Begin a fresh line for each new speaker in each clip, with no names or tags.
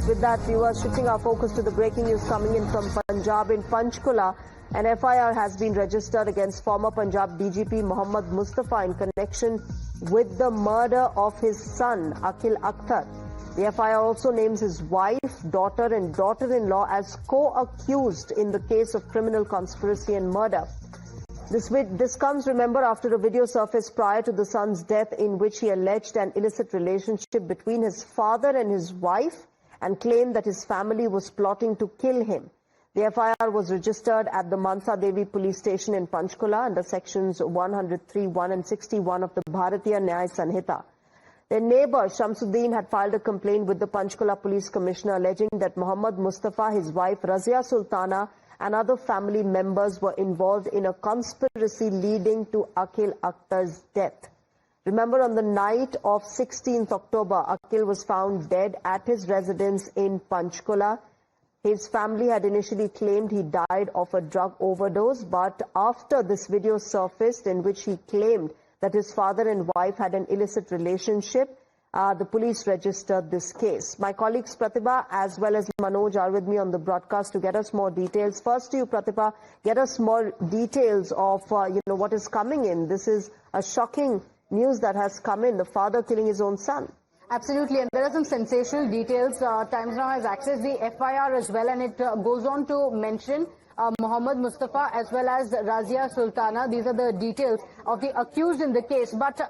With that, viewers, shifting our focus to the breaking news coming in from Punjab. In Panchkula, an FIR has been registered against former Punjab DGP Mohammad Mustafa in connection with the murder of his son, Akhil Akhtar. The FIR also names his wife, daughter and daughter-in-law as co-accused in the case of criminal conspiracy and murder. This comes, remember, after a video surfaced prior to the son's death in which he alleged an illicit relationship between his father and his wife and claimed that his family was plotting to kill him. The FIR was registered at the Mansa Devi police station in Panchkula under sections 103(1) and 61 of the Bharatiya Nyaya Sanhita. Their neighbor Shamsuddin had filed a complaint with the Panchkula police commissioner alleging that Mohammad Mustafa, his wife Razia Sultana and other family members were involved in a conspiracy leading to Akhil Akhtar's death. Remember, on the night of 16th October, Akhil was found dead at his residence in Panchkula. His family had initially claimed he died of a drug overdose, but after this video surfaced in which he claimed that his father and wife had an illicit relationship, the police registered this case. My colleagues Pratibha as well as Manoj are with me on the broadcast to get us more details. First to you, Pratibha, get us more details of what is coming in. This is a shocking news that has come in, the father killing his own son.
Absolutely, and there are some sensational details. Times Now has accessed the FIR as well, and it goes on to mention Mohammad Mustafa as well as Razia Sultana. These are the details of the accused in the case. But,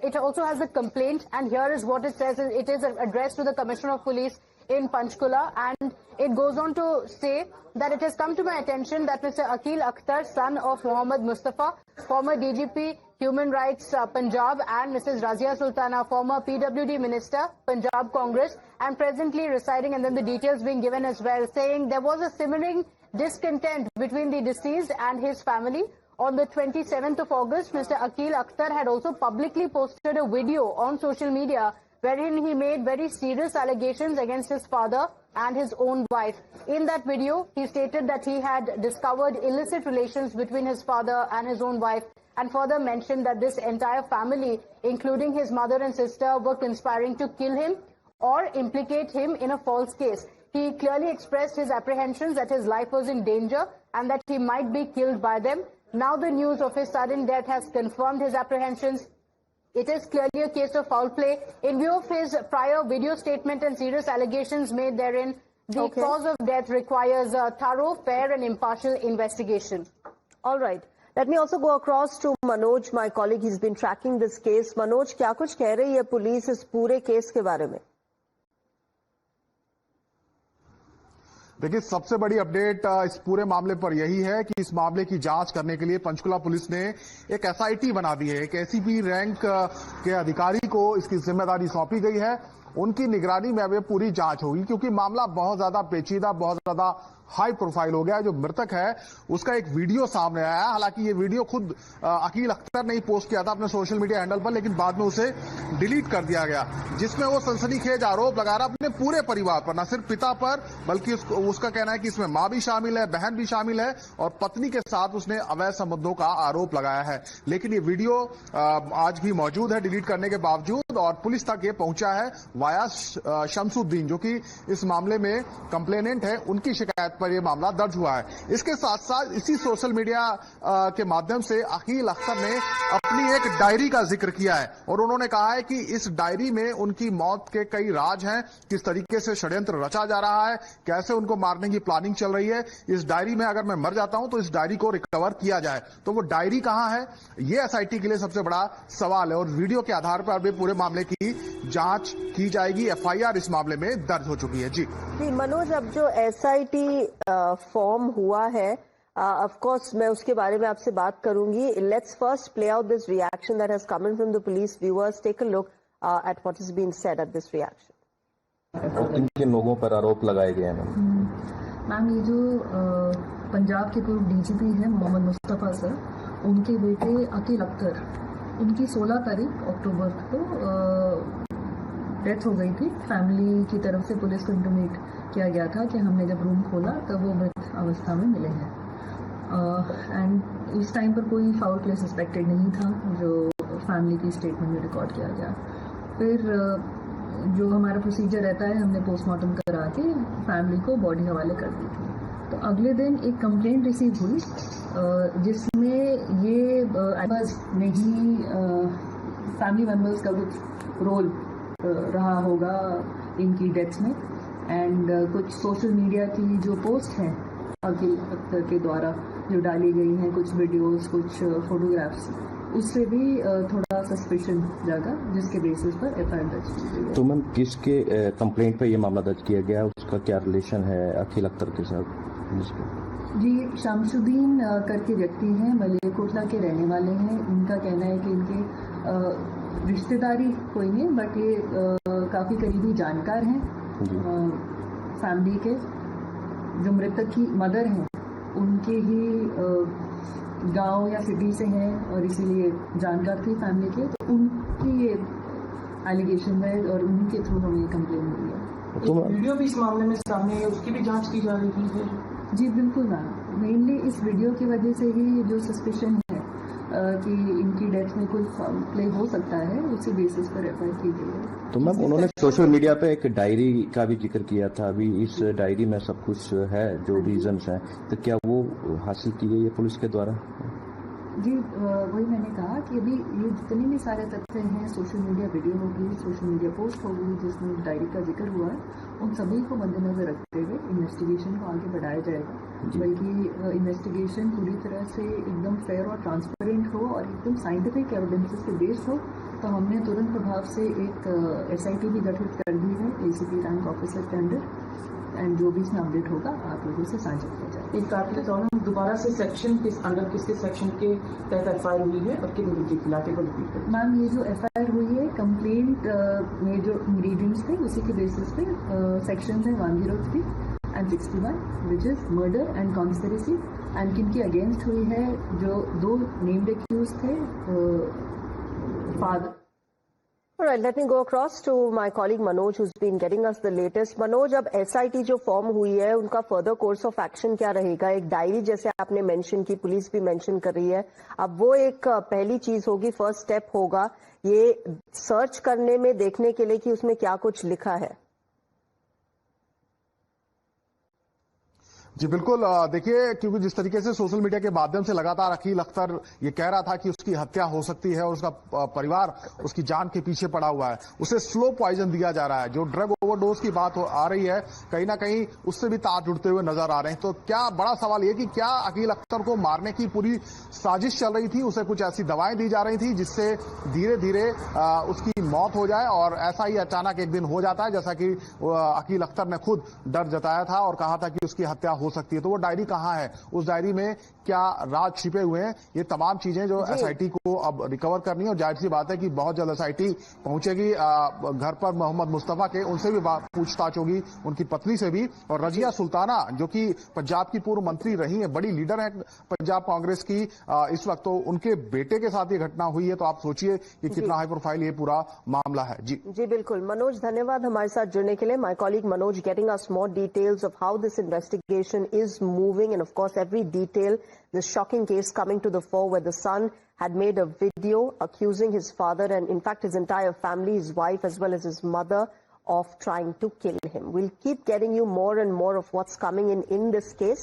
it also has a complaint, and here is what it says. It is addressed to the Commissioner of Police in Panchkula, and it goes on to say that it has come to my attention that Mr. Akhil Akhtar, son of Mohammad Mustafa, former DGP Human Rights Punjab, and Mrs. Razia Sultana, former PWD Minister, Punjab Congress, and presently residing, and then the details being given as well, saying there was a simmering discontent between the deceased and his family. On the 27th of August, Mr. Akhil Akhtar had also publicly posted a video on social media wherein he made very serious allegations against his father and his own wife. In that video, he stated that he had discovered illicit relations between his father and his own wife, and further mentioned that this entire family, including his mother and sister, were conspiring to kill him or implicate him in a false case. He clearly expressed his apprehensions that his life was in danger and that he might be killed by them. Now the news of his sudden death has confirmed his apprehensions. It is clearly a case of foul play. In view of his prior video statement and serious allegations made therein, the cause of death requires a thorough, fair and impartial investigation.
All right. Let me also go across to Manoj, my colleague. He's been tracking this case. Manoj, क्या कुछ कह रही है police इस पूरे case के बारे में?
देखिए, सबसे बड़ी अपडेट इस पूरे मामले पर यही है कि इस मामले की जांच करने के लिए पंचकुला पुलिस ने एक एसआईटी बना दी है। एक एसीपी रैंक के अधिकारी को इसकी जिम्मेदारी सौंपी गई है। उनकी निगरानी में अब ये पूरी जांच होगी, क्योंकि मामला बहुत ज्यादा पेचीदा, बहुत ज्यादा हाई प्रोफाइल हो गया। जो मृतक है उसका एक वीडियो सामने आया। हालांकि ये वीडियो खुद अकील अख्तर ने ही पोस्ट किया था अपने सोशल मीडिया हैंडल पर, लेकिन बाद में उसे डिलीट कर दिया गया, जिसमें वो सनसनीखेज आरोप लगा रहा अपने पूरे परिवार पर, न सिर्फ पिता पर, बल्कि उसका कहना है कि इसमें मां भी शामिल है, बहन भी शामिल है और पत्नी के साथ उसने अवैध संबंधों का आरोप लगाया है। लेकिन ये वीडियो आज भी मौजूद है डिलीट करने के बावजूद, और पुलिस तक ये पहुंचा है वाया शमसुद्दीन, जो कि इस मामले में कंप्लेनेंट है। उनकी शिकायत पर यह मामला दर्ज हुआ है। इसके साथ साथ इसी सोशल मीडिया के माध्यम से अकील अख्तर ने अपनी एक डायरी का जिक्र किया है, और उन्होंने कहा है कि इस डायरी में उनकी मौत के कई राज हैं, किस तरीके से षड्यंत्र रचा जा रहा है, कैसे उनको मारने की प्लानिंग चल रही है। इस डायरी में अगर मैं मर जाता हूं तो इस डायरी को रिकवर किया जाए, तो वो डायरी कहां है, ये एसआईटी के लिए सबसे बड़ा सवाल है। और वीडियो के आधार पर अभी पूरे मामले की जांच की जाएगी। एफआईआर इस मामले में दर्ज हो चुकी है। जी
मनोज, अब जो एसआईटी फॉर्म हुआ है, ऑफ कोर्स मैं उसके बारे में आपसे बात करूंगी। Let's first play out this reaction that has come in from the police. Viewers, take a look at what is being said at this reaction.
किन लोगों पर आरोप लगाए गए हैं
मैम? ये जो पंजाब के पूर्व डीजीपी हैं मोहम्मद मुस्तफा सर, उनके बेटे अकील अख्तर, उनकी 16 तारीख अक्टूबर को डेथ हो गई थी। फैमिली की तरफ से पुलिस को इंटीमेट किया गया था कि हमने जब रूम खोला तब वो मृत अवस्था में मिले हैं, एंड इस टाइम पर कोई फाउल प्ले सस्पेक्टेड नहीं था, जो फैमिली की स्टेटमेंट में रिकॉर्ड किया गया। फिर जो हमारा प्रोसीजर रहता है हमने पोस्टमार्टम करा के फैमिली को बॉडी हवाले कर दी थी। तो अगले दिन एक कंप्लेंट रिसीव हुई जिसमें ये में ही फैमिली मेम्बर्स का कुछ रोल रहा होगा इनकी डेथ्स में एंड कुछ सोशल मीडिया की जो पोस्ट हैं अखिल अख्तर के द्वारा जो डाली गई हैं, कुछ वीडियोस, कुछ फोटोग्राफ्स, उससे भी थोड़ा सस्पिशन जागा जिसके बेसिस पर एफआईआर दर्ज की गई है।
तो मैम किसके कंप्लेंट पे ये मामला दर्ज किया गया, उसका क्या रिलेशन है अखिल अख्तर के साथ?
जी, शामसुद्दीन करके व्यक्ति हैं, मलेरकोटला के रहने वाले हैं। इनका कहना है कि इनके रिश्तेदारी कोई नहीं, बट ये काफ़ी करीबी जानकार हैं फैमिली के। जो मृतक की मदर हैं उनके ही गांव या सिटी से हैं और इसीलिए जानकार थी फैमिली के, तो उनकी ये एलिगेशन है और उन्हीं के थ्रू हमें कंप्लेन हुई है।
तो वीडियो भी इस मामले में सामने है, उसकी भी जांच की जा रही है?
जी बिल्कुल मैम, मेनली इस वीडियो की वजह से ही जो सस्पिशन है कि इनकी डेथ में कोई फाउल प्ले हो सकता है, उसी बेसिस पर एफआईआर की गई है।
तो मैम उन्होंने सोशल मीडिया पे एक डायरी का भी जिक्र किया था, अभी इस डायरी में सब कुछ है जो रीजंस हैं, तो क्या वो हासिल की गई है पुलिस के द्वारा?
जी वही मैंने कहा कि अभी ये जितने भी सारे तथ्य हैं, सोशल मीडिया वीडियो होगी, सोशल मीडिया पोस्ट होगी जिसमें उस डायरी का जिक्र हुआ है, उन सभी को मद्देनजर रखते हुए इन्वेस्टिगेशन को आगे बढ़ाया जाएगा। बल्कि इन्वेस्टिगेशन पूरी तरह से एकदम फेयर और ट्रांसपेरेंट हो और एकदम साइंटिफिक एविडेंसेस पे बेस्ड हो, तो हमने तुरंत प्रभाव से एक एसआईटी भी गठित कर दी है एसीपी रैंक ऑफिसर के अंडर, एंड जो भी इसमें अपडेट होगा आप लोगों से साझा किया जाएगा।
एक काटने चाहूँगा दोबारा से सेक्शन किस अंडर किसके सेक्शन के तहत एफआईआर हुई है और किन के खिलाफ को रिपीट करें?
मैम ये जो एफआईआर हुई है कंप्लेंट में जो इंग्रेडिएंट्स थे उसी के बेसिस पे सेक्शन है 103 and 61 which is murder and conspiracy, and किनके अगेंस्ट हुई है, जो दो नेम्ड एक्यूज थे father.
All right, let me go across to my colleague Manoj, who's been getting us the latest. Manoj, अब SIT जो फॉर्म हुई है, उनका फर्दर कोर्स ऑफ एक्शन क्या रहेगा? एक डायरी जैसे आपने मेंशन की, पुलिस भी मेंशन कर रही है, अब वो एक पहली चीज होगी, फर्स्ट स्टेप होगा ये सर्च करने में, देखने के लिए कि उसमें क्या कुछ लिखा है।
जी बिल्कुल, देखिए, क्योंकि जिस तरीके से सोशल मीडिया के माध्यम से लगातार अखिल अख्तर ये कह रहा था कि उसकी हत्या हो सकती है और उसका परिवार उसकी जान के पीछे पड़ा हुआ है, उसे स्लो पॉइजन दिया जा रहा है, जो ड्रग ओवरडोज की बात आ रही है, कहीं ना कहीं उससे भी तार जुड़ते हुए नजर आ रहे हैं। तो क्या बड़ा सवाल ये कि क्या अखिल अख्तर को मारने की पूरी साजिश चल रही थी, उसे कुछ ऐसी दवाएं दी जा रही थी जिससे धीरे धीरे उसकी मौत हो जाए, और ऐसा ही अचानक एक दिन हो जाता है, जैसा कि अखिल अख्तर ने खुद डर जताया था और कहा था कि उसकी हत्या हो सकती है। तो वो डायरी कहां है, उस डायरी में क्या राज छिपे हुए हैं, ये तमाम चीजें जो एसआईटी को अब रिकवर करनी है, और जाहिर सी बात है कि बहुत जल्द एसआईटी पहुंचेगी घर पर मोहम्मद मुस्तफा के, उनसे भी पूछताछ होगी, उनकी पत्नी से भी। और रजिया सुल्ताना जो कि पंजाब की पूर्व मंत्री रही है, बड़ी लीडर है पंजाब कांग्रेस की इस वक्त, तो उनके बेटे के साथ ये घटना हुई है, तो आप सोचिए कि कितना हाई प्रोफाइल ये पूरा मामला है। जी
बिल्कुल मनोज, धन्यवाद हमारे साथ जुड़ने के लिए। My colleague Manoj getting us more details of how this investigation is moving, and of course every detail, this shocking case coming to the fore where the son had made a video accusing his father and in fact his entire family, his wife as well as his mother, of trying to kill him. We'll keep getting you more and more of what's coming in this case.